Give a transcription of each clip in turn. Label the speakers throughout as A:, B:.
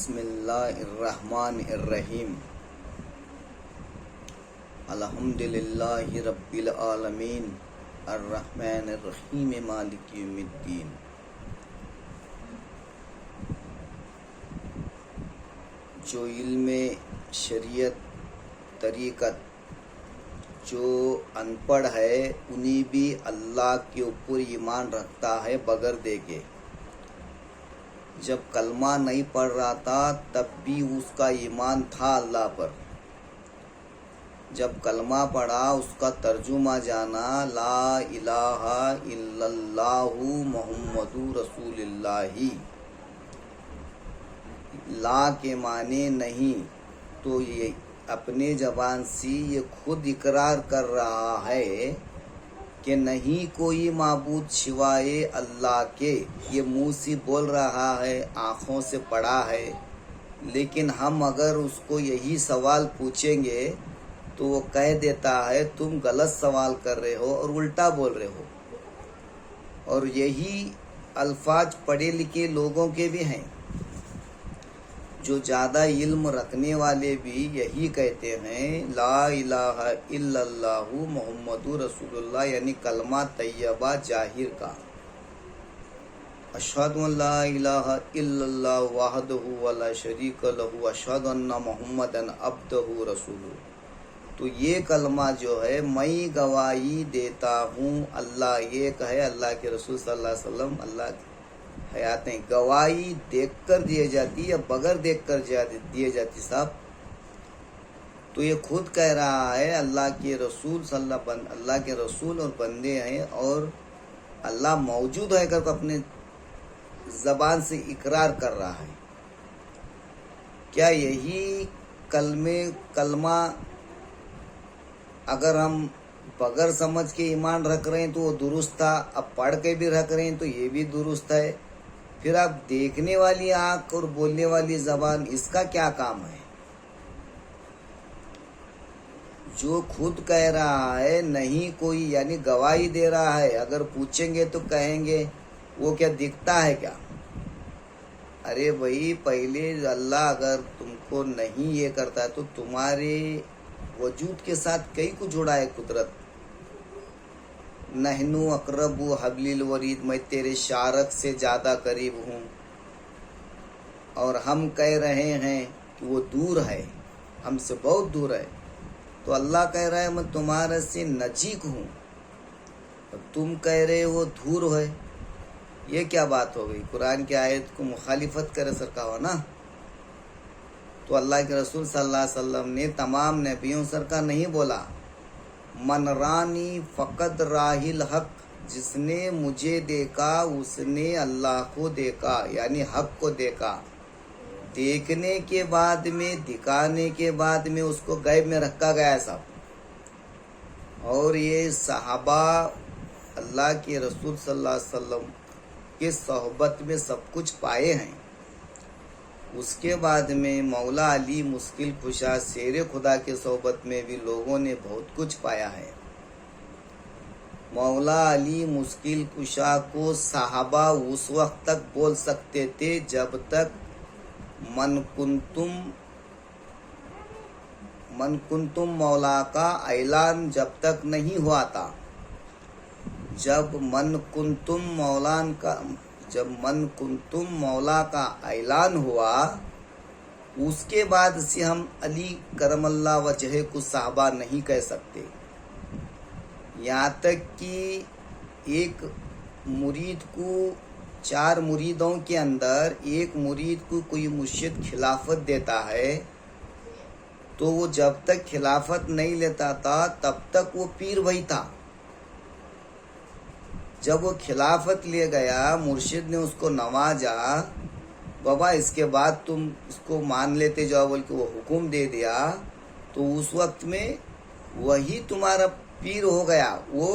A: بسم اللہ الرحمن الرحیم الحمد للہ رب العالمین الرحمن الرحیم مالک یوم الدین۔ جو علم شریعت طریقت جو ان پڑھ ہے انہیں بھی اللہ کے اوپر ایمان رکھتا ہے بغیر دیکھے۔ جب کلمہ نہیں پڑھ رہا تھا تب بھی اس کا ایمان تھا اللہ پر۔ جب کلمہ پڑھا اس کا ترجمہ جانا لا الہ الا اللہ محمد رسول اللہ۔ لا کے معنی نہیں تو یہ اپنے زبان سے یہ خود اقرار کر رہا ہے کہ نہیں کوئی معبود سوائے اللہ کے۔ یہ منہ سے بول رہا ہے، آنکھوں سے پڑھا ہے، لیکن ہم اگر اس کو یہی سوال پوچھیں گے تو وہ کہہ دیتا ہے تم غلط سوال کر رہے ہو اور الٹا بول رہے ہو۔ اور یہی الفاظ پڑھے لکھے لوگوں کے بھی ہیں۔ جو زیادہ علم رکھنے والے بھی یہی کہتے ہیں لا الہ الا اللہ محمد رسول اللہ، یعنی کلمہ طیبہ ظاہر کا۔ اشہد ان لا الہ الا اللہ وحدہ ولا شریک لہ اشہد ان محمدا عبدہ رسولہ۔ تو یہ کلمہ جو ہے میں گواہی دیتا ہوں اللہ ایک ہے، اللہ کے رسول صلی اللہ علیہ وسلم اللہ کے حیاتیں گواہی دیکھ کر دیے جاتی یا بغیر دیکھ کر دیے جاتی صاحب۔ تو یہ خود کہہ رہا ہے اللہ کے رسول اللہ کے رسول اور بندے ہیں، اور اللہ موجود ہے کر اپنے زبان سے اقرار کر رہا ہے۔ کیا یہی کلمہ اگر ہم بغیر سمجھ کے ایمان رکھ رہے ہیں تو وہ درست تھا، اب پڑھ کے بھی رکھ رہے ہیں تو یہ بھی درست ہے؟ پھر آپ دیکھنے والی آنکھ اور بولنے والی زبان اس کا کیا کام ہے؟ جو خود کہہ رہا ہے نہیں کوئی، یعنی گواہی دے رہا ہے، اگر پوچھیں گے تو کہیں گے وہ کیا دکھتا ہے کیا؟ ارے بھائی پہلے اللہ اگر تم کو نہیں یہ کرتا تو تمہارے وجود کے ساتھ کئی کو جڑا ہے قدرت۔ نحنو اقرب حبل الورید، میں تیرے شارک سے زیادہ قریب ہوں، اور ہم کہہ رہے ہیں کہ وہ دور ہے، ہم سے بہت دور ہے۔ تو اللہ کہہ رہا ہے میں تمہارے سے نزدیک ہوں اور تم کہہ رہے وہ دور ہے۔ یہ کیا بات ہو گئی؟ قرآن کی آیت کو مخالفت کرے سرکا ہو نا۔ تو اللہ کے رسول صلی اللہ علیہ وسلم نے تمام نبیوں سرکا نہیں بولا من رانی فقد راہ الحق، جس نے مجھے دیکھا اس نے اللہ کو دیکھا، یعنی حق کو دیکھا۔ دیکھنے کے بعد میں دکھانے کے بعد میں اس کو غیب میں رکھا گیا سب۔ اور یہ صحابہ اللہ کے رسول صلی اللہ علیہ وسلم کے صحبت میں سب کچھ پائے ہیں۔ اس کے بعد میں مولا علی مشکل کشا شیر خدا کے صحبت میں بھی لوگوں نے بہت کچھ پایا ہے۔ مولا علی مشکل کشا کو صحابہ اس وقت تک بول سکتے تھے جب تک من کنتم مولا کا اعلان جب تک نہیں ہوا تھا۔ جب من کنتم مولا کا اعلان ہوا اس کے بعد سے ہم علی کرم اللہ وجہ کو صحابہ نہیں کہہ سکتے۔ یہاں تک کہ ایک مرید کو 4 مریدوں کے اندر ایک مرید کو کوئی مرشد خلافت دیتا ہے تو وہ جب تک خلافت نہیں لیتا تھا تب تک وہ پیر وہی تھا۔ جب وہ خلافت لے گیا مرشد نے اس کو نوازا، بابا اس کے بعد تم اس کو مان لیتے جاؤ بول کے وہ حکم دے دیا، تو اس وقت میں وہی تمہارا پیر ہو گیا۔ وہ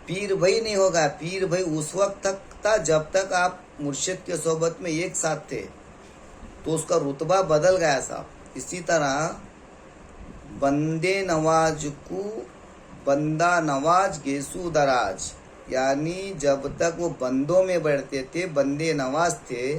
A: پیر بھائی نہیں ہوگا، پیر بھائی اس وقت تک تھا جب تک آپ مرشد کے صحبت میں ایک ساتھ تھے، تو اس کا رتبہ بدل گیا صاحب۔ اسی طرح بندے نواز کو بندہ نواز گیسو دراج، یعنی جب تک وہ بندوں میں بیٹھتے تھے بندے نواز تھے،